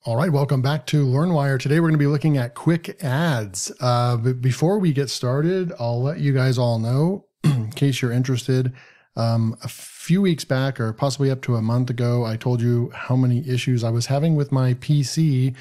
All right, welcome back to LearnWire. Today we're going to be looking at Quickads. But before we get started, I'll let you guys all know, in case you're interested, a few weeks back or possibly up to a month ago, I told you how many issues I was having with my PC.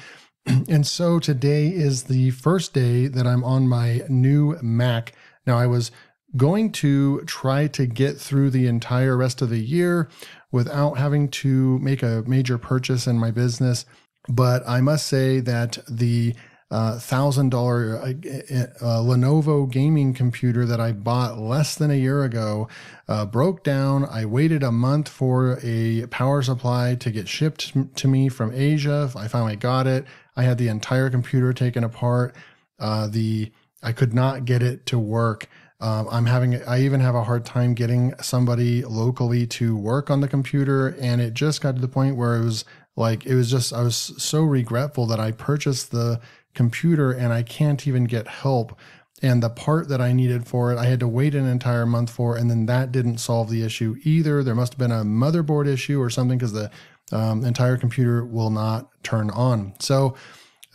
And so today is the first day that I'm on my new Mac. Now, I was going to try to get through the entire rest of the year without having to make a major purchase in my business. But I must say that the $1,000 Lenovo gaming computer that I bought less than a year ago broke down. I waited a month for a power supply to get shipped to me from Asia. I finally got it. I had the entire computer taken apart. I could not get it to work. I even have a hard time getting somebody locally to work on the computer. And it just got to the point where I was so regretful that I purchased the computer and I can't even get help. And the part that I needed for it, I had to wait an entire month for, and then that didn't solve the issue either. There must have been a motherboard issue or something because the entire computer will not turn on. So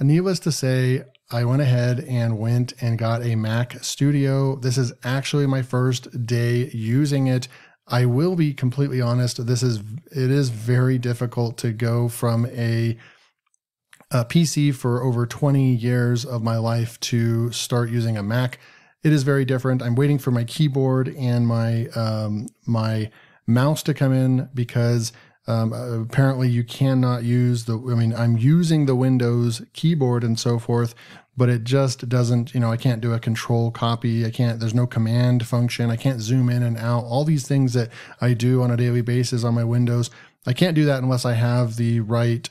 needless to say, I went ahead and got a Mac Studio. This is actually my first day using it. I will be completely honest. It is very difficult to go from a PC for over 20 years of my life to start using a Mac. It is very different. I'm waiting for my keyboard and my mouse to come in because apparently you cannot use I'm using the Windows keyboard and so forth, but it just doesn't, I can't do a control copy. There's no command function. I can't zoom in and out. All these things that I do on a daily basis on my Windows, I can't do that unless I have the right,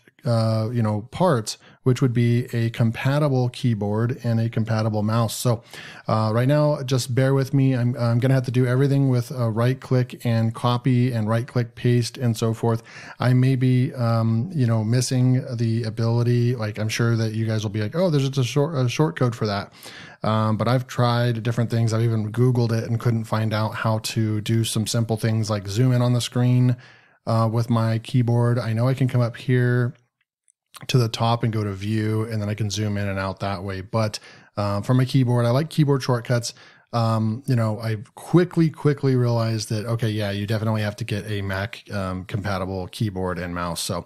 parts, which would be a compatible keyboard and a compatible mouse. So right now, just bear with me. I'm going to have to do everything with right click and copy and right click paste and so forth. I may be, missing the ability. Like I'm sure that you guys will be like, oh, there's just a short code for that. But I've tried different things. I've even Googled it and couldn't find out how to do some simple things like zoom in on the screen with my keyboard. I know I can come up here to the top and go to view, and then I can zoom in and out that way. But for my keyboard, I like keyboard shortcuts. I quickly realized that, okay, yeah, you definitely have to get a Mac compatible keyboard and mouse. So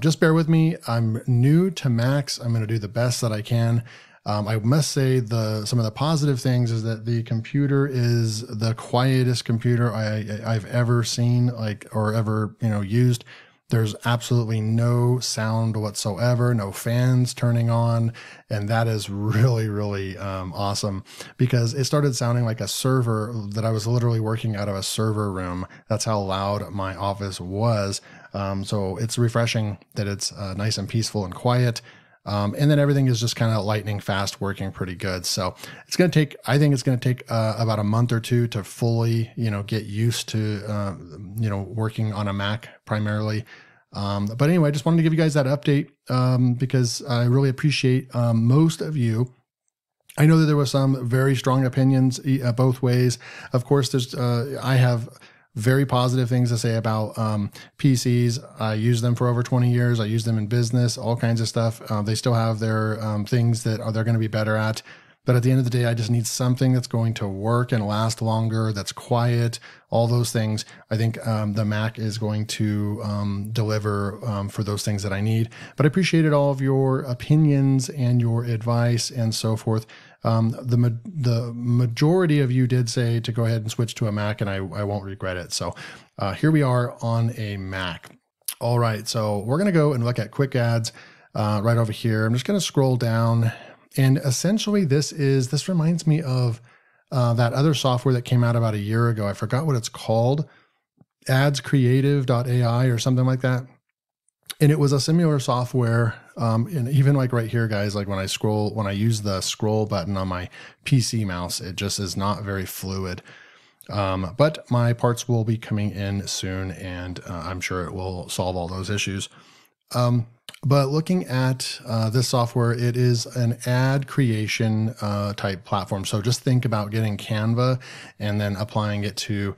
just bear with me. I'm new to Macs. I'm going to do the best that I can. I must say some of the positive things is that the computer is the quietest computer I've ever seen, or ever, used. There's absolutely no sound whatsoever, no fans turning on. And that is really, really awesome because it started sounding like a server that I was literally working out of a server room. That's how loud my office was. So it's refreshing that it's nice and peaceful and quiet. And then everything is just kind of lightning fast, working pretty good. So I think it's going to take about a month or two to fully, get used to, working on a Mac primarily. But anyway, I just wanted to give you guys that update because I really appreciate most of you. I know that there were some very strong opinions both ways. Of course, I have very positive things to say about PCs. I use them for over 20 years. I use them in business, all kinds of stuff. They still have their things that they're going to be better at. But at the end of the day, I just need something that's going to work and last longer, that's quiet, all those things. I think the Mac is going to deliver for those things that I need. But I appreciated all of your opinions and your advice and so forth. The majority of you did say to go ahead and switch to a Mac, and I won't regret it. So here we are on a Mac. All right, so we're going to go and look at Quickads right over here. I'm just going to scroll down. And essentially this reminds me of that other software that came out about a year ago. I forgot what it's called, adscreative.ai or something like that. And it was a similar software. And even like right here, guys, like when I use the scroll button on my PC mouse, it just is not very fluid. But my parts will be coming in soon, and I'm sure it will solve all those issues. But looking at this software, it is an ad creation type platform. So just think about getting Canva and then applying it to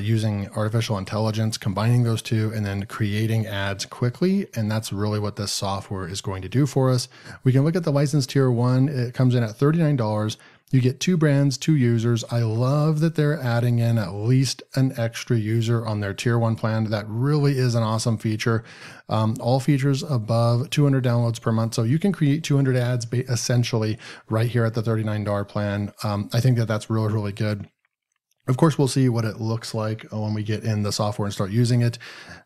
using artificial intelligence, combining those two, and then creating ads quickly. And that's really what this software is going to do for us. We can look at the license tier 1. It comes in at $39. You get 2 brands, 2 users. I love that they're adding in at least an extra user on their tier 1 plan. That really is an awesome feature. All features above 200 downloads per month. So you can create 200 ads essentially right here at the $39 plan. I think that that's really, really good. Of course, we'll see what it looks like when we get in the software and start using it.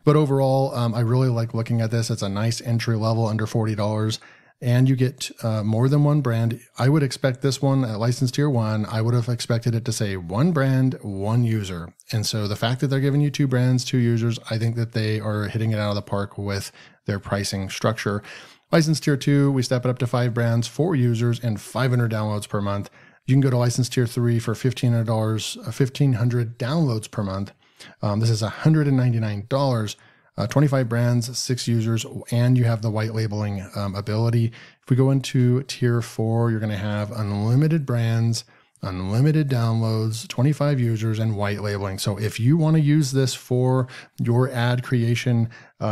But overall, I really like looking at this. It's a nice entry level under $40. And you get more than one brand. I would expect this one at license tier 1, I would have expected it to say 1 brand, 1 user. And so the fact that they're giving you 2 brands, 2 users, I think that they are hitting it out of the park with their pricing structure. License tier 2, we step it up to 5 brands, 4 users, and 500 downloads per month. You can go to license tier 3 for $1,500, 1,500 downloads per month. This is $199. 25 brands, 6 users, and you have the white labeling ability. If we go into tier 4, you're going to have unlimited brands, unlimited downloads, 25 users, and white labeling. So if you want to use this for your ad creation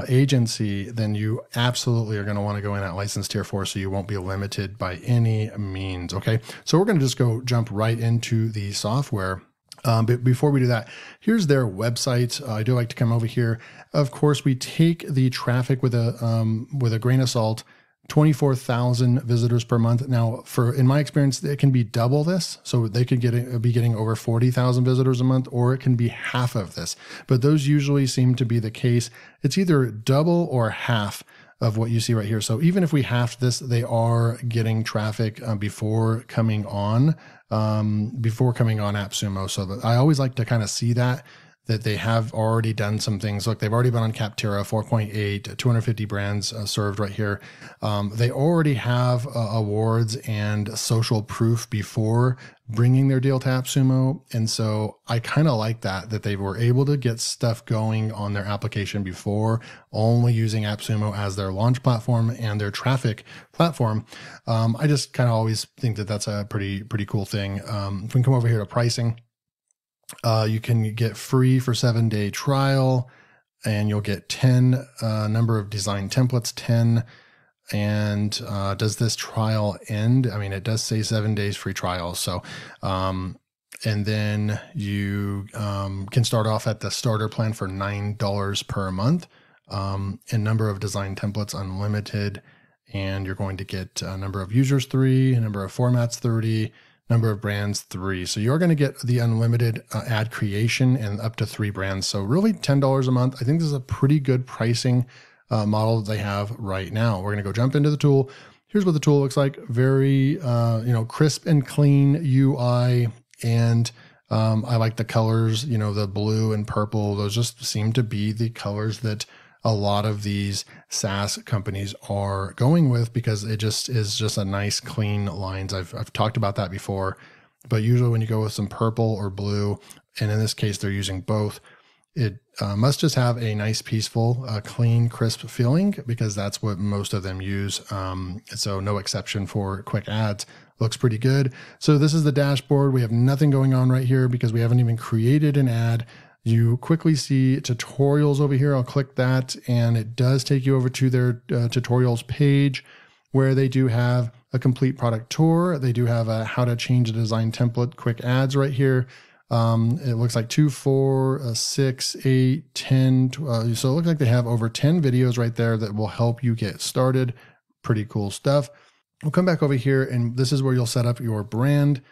agency, then you absolutely are going to want to go in at license tier 4 so you won't be limited by any means. Okay, so we're going to just jump right into the software. But before we do that, here's their website. I do like to come over here. Of course, we take the traffic with a grain of salt. 24,000 visitors per month. Now, in my experience, it can be double this. So they could be getting over 40,000 visitors a month, or it can be half of this. But those usually seem to be the case. It's either double or half of what you see right here. So even if we halved this, they are getting traffic before coming on AppSumo. So I always like to kind of see that they have already done some things. Look, they've already been on Capterra, 4.8, 250 brands served right here. They already have awards and social proof before bringing their deal to AppSumo. And so I kind of like that they were able to get stuff going on their application before only using AppSumo as their launch platform and their traffic platform. I just kind of always think that that's a pretty cool thing. If we can come over here to pricing, you can get free for 7-day trial, and you'll get 10 number of design templates, 10. And does this trial end? I mean, it does say 7 days free trial. So, and then you can start off at the starter plan for $9 per month, and number of design templates unlimited. And you're going to get a number of users 3, a number of formats 30, number of brands 3. So you're going to get the unlimited ad creation and up to 3 brands. So really $10 a month. I think this is a pretty good pricing model that they have right now. We're going to go jump into the tool. Here's what the tool looks like. Very, crisp and clean UI. And I like the colors, the blue and purple. Those just seem to be the colors that a lot of these SaaS companies are going with, because it just is just a nice clean lines. I've talked about that before, but usually when you go with some purple or blue, and in this case, they're using both, it must just have a nice, peaceful, clean, crisp feeling, because that's what most of them use. So no exception for Quickads. Looks pretty good. So this is the dashboard. We have nothing going on right here because we haven't even created an ad. You quickly see tutorials over here. I'll click that, and it does take you over to their tutorials page, where they do have a complete product tour. They do have a how to change a design template, quick ads right here. It looks like 2, 4, 6, 8, 10, 12. So it looks like they have over 10 videos right there that will help you get started. Pretty cool stuff. We'll come back over here, and this is where you'll set up your brand.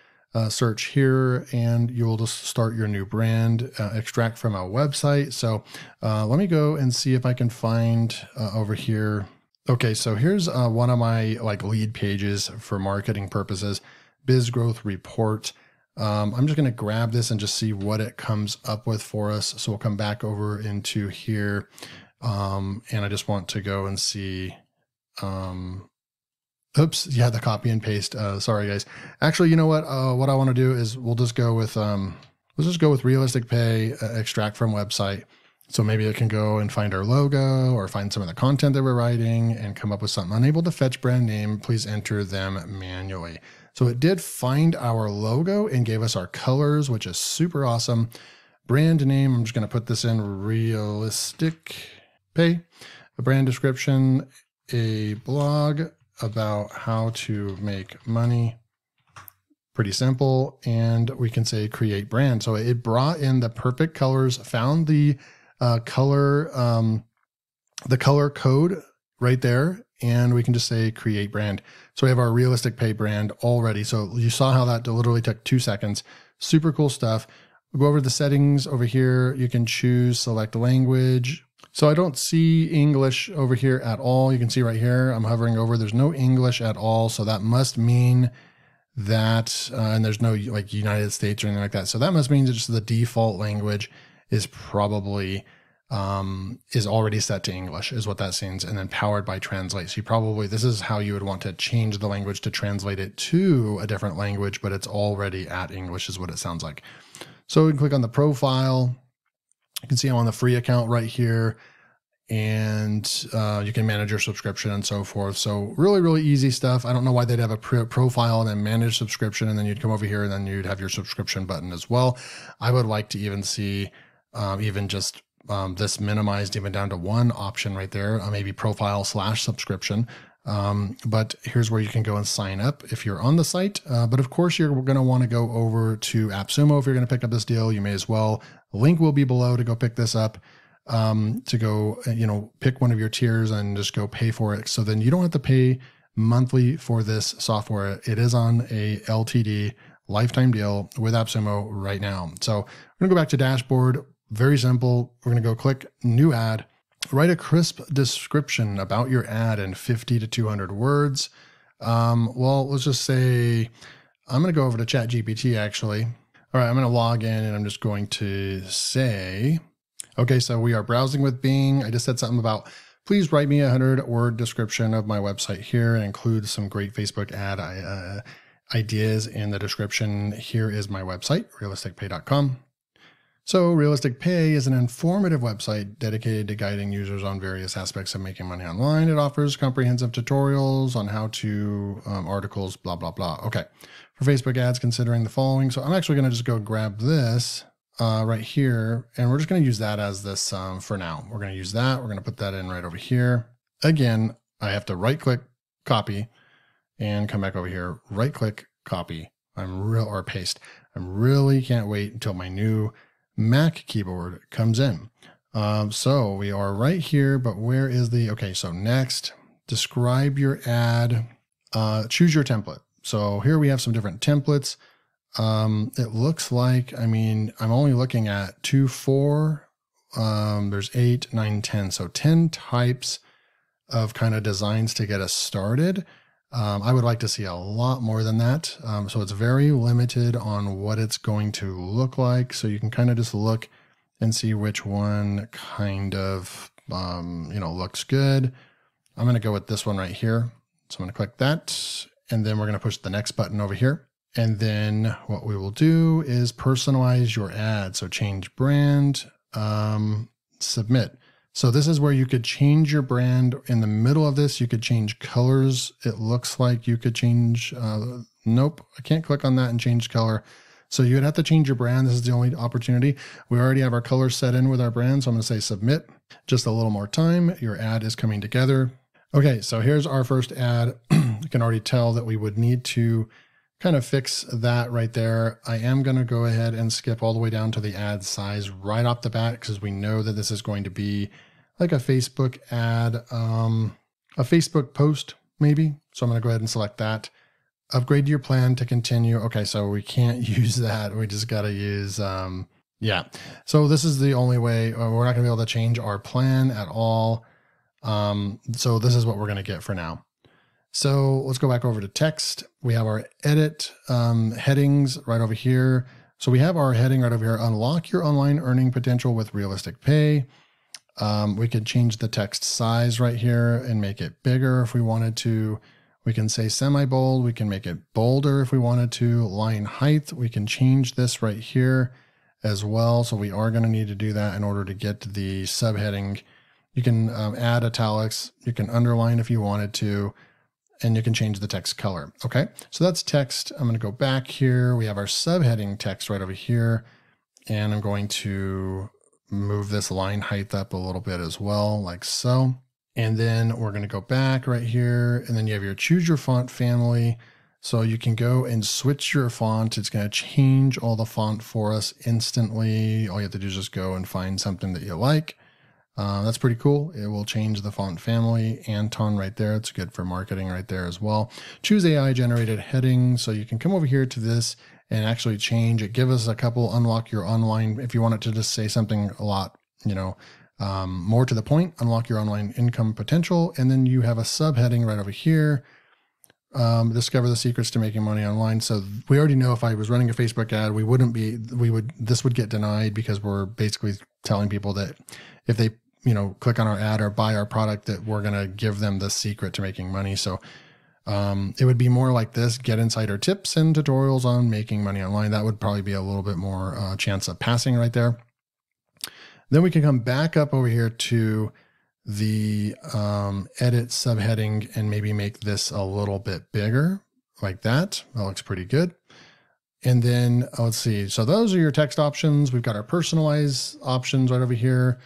Search here, and you'll just start your new brand, extract from a website. So let me go and see if I can find over here. Okay, so here's one of my lead pages for marketing purposes, Biz Growth Report. I'm just going to grab this and just see what it comes up with for us. So we'll come back over into here, and I just want to go and see. Oops. Yeah, the copy and paste. Sorry, guys. Actually, you know what? What I want to do is we'll just go with realistic pay, extract from website. So maybe it can go and find our logo or find some of the content that we're writing and come up with something. Unable to fetch brand name, please enter them manually. So it did find our logo and gave us our colors, which is super awesome. Brand name, I'm just going to put this in Realistic Pay. A brand description, a blog about how to make money. Pretty simple. And we can say create brand. So it brought in the perfect colors, found the color code right there. And we can just say create brand. So we have our Realistic Pay brand already. So you saw how that literally took 2 seconds. Super cool stuff. We'll go over the settings over here. You can choose select language. So I don't see English over here at all. You can see right here, I'm hovering over, there's no English at all. So that must mean that, and there's no like United States or anything like that. So that must mean that just the default language is probably, is already set to English is what that means. And then powered by translate. So you probably, this is how you would want to change the language to translate it to a different language, but it's already at English is what it sounds like. So we can click on the profile. You can see I'm on the free account right here, and you can manage your subscription and so forth. So really, really easy stuff. I don't know why they'd have a profile and then manage subscription, and then you'd come over here and then you'd have your subscription button as well. I would like to even see even just this minimized even down to one option right there, maybe profile / subscription. But here's where you can go and sign up if you're on the site. But of course, you're going to want to go over to AppSumo. If you're going to pick up this deal, you may as well. The link will be below to go pick this up, to go, pick one of your tiers and just go pay for it. So then you don't have to pay monthly for this software. It is on a LTD lifetime deal with AppSumo right now. So we're going to go back to dashboard. Very simple. We're going to go click new ad. Write a crisp description about your ad in 50 to 200 words. Well, let's just say I'm going to go over to ChatGPT actually. All right, I'm going to log in and I'm just going to say, okay, so we are browsing with Bing. I just said something about, please write me a 100-word description of my website here and include some great Facebook ad ideas in the description. Here is my website, realisticpay.com. So Realistic Pay is an informative website dedicated to guiding users on various aspects of making money online. It offers comprehensive tutorials on how to, articles, blah, blah, blah. Okay. For Facebook ads, considering the following. So I'm actually going to just go grab this right here, and we're just going to use that as this for now. We're going to use that. We're going to put that in right over here. Again, I have to right click, copy, and come back over here, right click, copy. Or paste. I really can't wait until my new Mac keyboard comes in. So we are right here, but where is the, okay, so next, describe your ad, choose your template. So here we have some different templates. It looks like, I'm only looking at 2, 4, there's 8, 9, 10. So 10 types of kind of designs to get us started. I would like to see a lot more than that. So it's very limited on what it's going to look like. So you can kind of just look and see which one kind of, looks good. I'm going to go with this one right here. So I'm going to click that, and then we're going to push the next button over here. And then what we will do is personalize your ad. So change brand, submit. So this is where you could change your brand. In the middle of this, you could change colors. It looks like you could change, nope, I can't click on that and change color. So you would have to change your brand. This is the only opportunity. We already have our colors set in with our brand. So I'm going to say submit. Just a little more time. Your ad is coming together. Okay, so here's our first ad. You can already tell that we would need to kind of fix that right there. I am going to go ahead and skip all the way down to the ad size right off the bat, because we know that this is going to be like a Facebook ad, a Facebook post maybe. So I'm going to go ahead and select that. Upgrade your plan to continue. Okay, so we can't use that. We just got to use, yeah. So this is the only way. We're not going to be able to change our plan at all. So this is what we're going to get for now. So let's go back over to text. We have our edit headings right over here. So we have our heading right over here, unlock your online earning potential with Realistic Pay. We could change the text size right here and make it bigger if we wanted to. We can say semi-bold. We can make it bolder if we wanted to. Line height, we can change this right here as well. So we are going to need to do that in order to get to the subheading. You can add italics. You can underline if you wanted to. And you can change the text color. Okay, so that's text. I'm going to go back here. We have our subheading text right over here. And I'm going to move this line height up a little bit as well, like so. And then we're going to go back right here, and then you have your choose your font family. So you can go and switch your font. It's going to change all the font for us instantly. All you have to do is just go and find something that you like. That's pretty cool. It will change the font family. Anton right there. It's good for marketing right there as well. Choose AI generated heading. So you can come over here to this and actually change it. Give us a couple, unlock your online. If you want it to just say something a lot, more to the point, unlock your online income potential. And then you have a subheading right over here. Discover the secrets to making money online. So we already know if I was running a Facebook ad, this would get denied because we're basically telling people that if they, click on our ad or buy our product, that we're going to give them the secret to making money. So it would be more like this: get insider tips and tutorials on making money online. That would probably be a little bit more chance of passing right there. Then we can come back up over here to the edit subheading and maybe make this a little bit bigger like that. That looks pretty good. And then let's see. So those are your text options. We've got our personalize options right over here.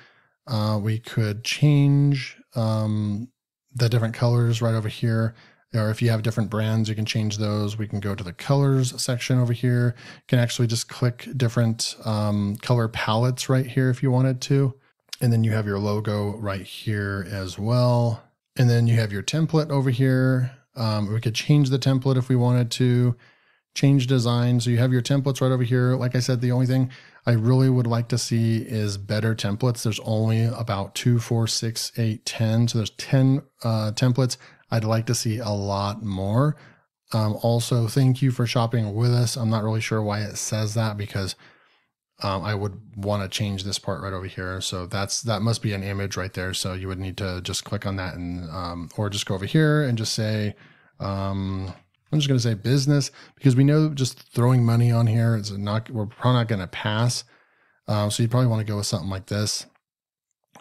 We could change the different colors right over here. Or if you have different brands, you can change those. We can go to the colors section over here. You can actually just click different color palettes right here if you wanted to. And then you have your logo right here as well. And then you have your template over here. We could change the template if we wanted to. Change design. So you have your templates right over here. Like I said, the only thing I really would like to see is better templates. There's only about 2, 4, 6, 8, 10. So there's 10 templates. I'd like to see a lot more. Also, thank you for shopping with us. I'm not really sure why it says that, because I would want to change this part right over here. So that must be an image right there. So you would need to just click on that and, or just go over here and just say, I'm just going to say business, because we know just throwing money on here, we're probably not going to pass. So you probably want to go with something like this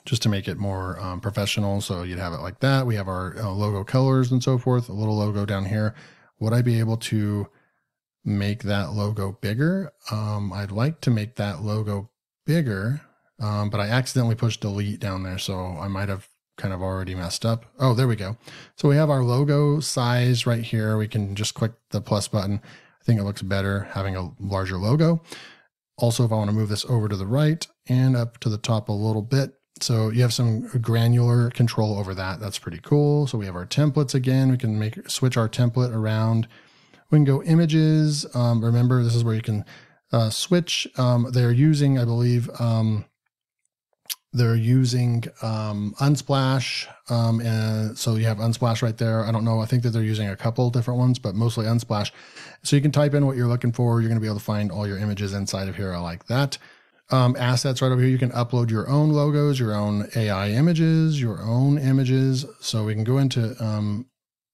just to make it more professional. So you'd have it like that. We have our logo colors and so forth, a little logo down here. Would I be able to make that logo bigger? I'd like to make that logo bigger, but I accidentally pushed delete down there. So I might have kind of already messed up. Oh, there we go. So we have our logo size right here. We can just click the plus button. I think it looks better having a larger logo. Also, if I want to move this over to the right and up to the top a little bit, so you have some granular control over that. That's pretty cool. So we have our templates again. We can switch our template around. We can go images. Remember, this is where you can switch. They're using, I believe, they're using Unsplash. And so you have Unsplash right there. I don't know. I think that they're using a couple different ones, but mostly Unsplash. So you can type in what you're looking for. You're going to be able to find all your images inside of here. I like that. Assets right over here. You can upload your own logos, your own AI images, your own images. So we can go into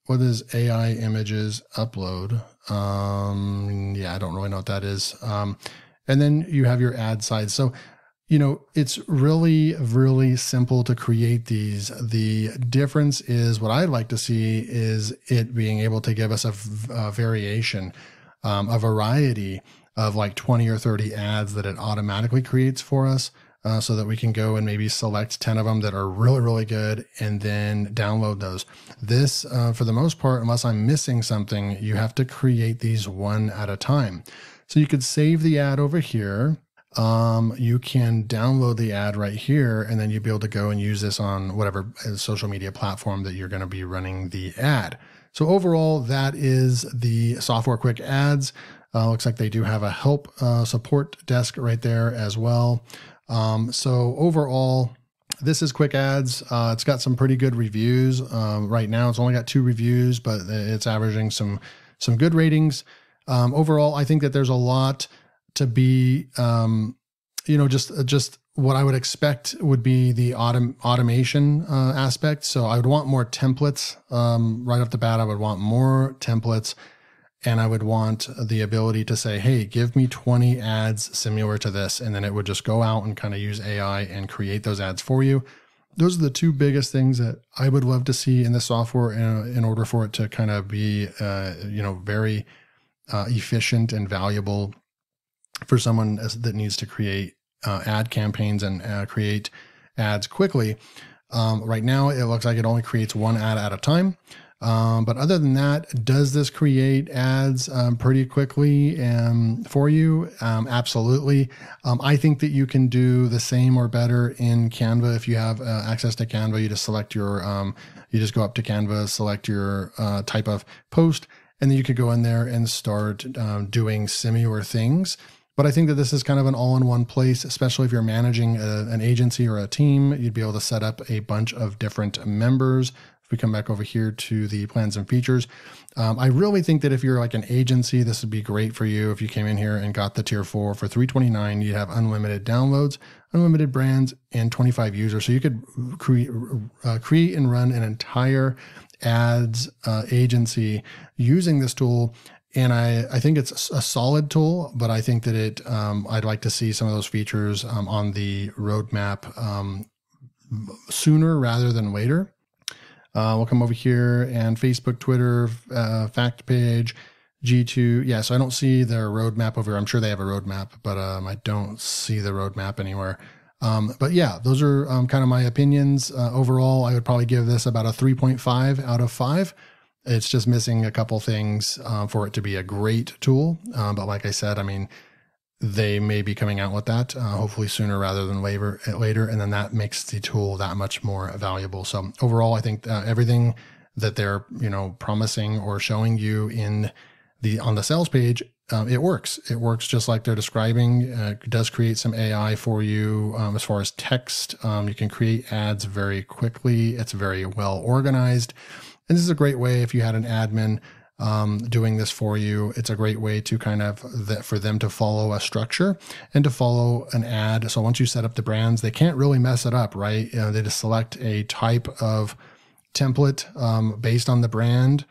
what is AI images upload? Yeah, I don't really know what that is. And then you have your ad side. So, it's really, really simple to create these. The difference is what I'd like to see is it being able to give us a variation, a variety of like 20 or 30 ads that it automatically creates for us. So that we can go and maybe select 10 of them that are really, really good and then download those. This, for the most part, unless I'm missing something, you have to create these one at a time. So you could save the ad over here. You can download the ad right here, and then you'd be able to go and use this on whatever social media platform that you're going to be running the ad. So overall, that is the software Quickads. Looks like they do have a help support desk right there as well. So overall, this is Quickads. It's got some pretty good reviews. Right now, it's only got 2 reviews, but it's averaging some good ratings. Overall, I think that there's a lot to be, just what I would expect would be the automation aspect. So I would want more templates. Right off the bat, I would want more templates. And I would want the ability to say, hey, give me 20 ads similar to this. And then it would just go out and kind of use AI and create those ads for you. Those are the 2 biggest things that I would love to see in the software in order for it to kind of be, very efficient and valuable for someone that needs to create ad campaigns and create ads quickly. Right now, it looks like it only creates one ad at a time. But other than that, does this create ads pretty quickly for you? Absolutely. I think that you can do the same or better in Canva. If you have access to Canva, you just select your, you just go up to Canva, select your type of post, and then you could go in there and start doing similar things. But I think that this is kind of an all-in-one place, especially if you're managing an agency or a team. You'd be able to set up a bunch of different members. If we come back over here to the plans and features, I really think that if you're like an agency, this would be great for you. If you came in here and got the tier 4 for $329, you'd have unlimited downloads, unlimited brands, and 25 users. So you could create and run an entire ads agency using this tool. And I think it's a solid tool, but I think that it, I'd like to see some of those features on the roadmap sooner rather than later. We'll come over here and Facebook, Twitter, fact page, G2. Yeah, so I don't see their roadmap over here. I'm sure they have a roadmap, but I don't see the roadmap anywhere. But yeah, those are kind of my opinions. Overall, I would probably give this about a 3.5 out of 5. It's just missing a couple things for it to be a great tool. But like I said, I mean, they may be coming out with that hopefully sooner rather than later. And then that makes the tool that much more valuable. So overall, I think everything that they're, promising or showing you on the sales page, it works. It works just like they're describing. It does create some AI for you as far as text. You can create ads very quickly. It's very well organized. And this is a great way if you had an admin doing this for you. It's a great way to kind of for them to follow a structure and to follow an ad. So once you set up the brands, they can't really mess it up, right? They just select a type of template based on the brand.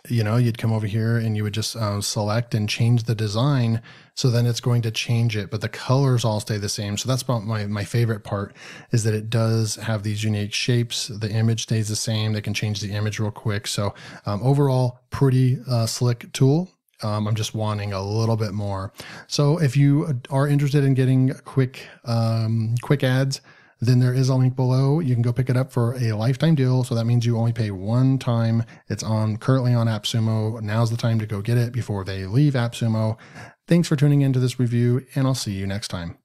You'd come over here and you would just select and change the design. So then it's going to change it, but the colors all stay the same. So that's about my favorite part, is that it does have these unique shapes. The image stays the same. They can change the image real quick. So overall, pretty slick tool. I'm just wanting a little bit more. So if you are interested in getting Quickads, then there is a link below. You can go pick it up for a lifetime deal. So that means you only pay one time. It's currently on AppSumo. Now's the time to go get it before they leave AppSumo. Thanks for tuning into this review, and I'll see you next time.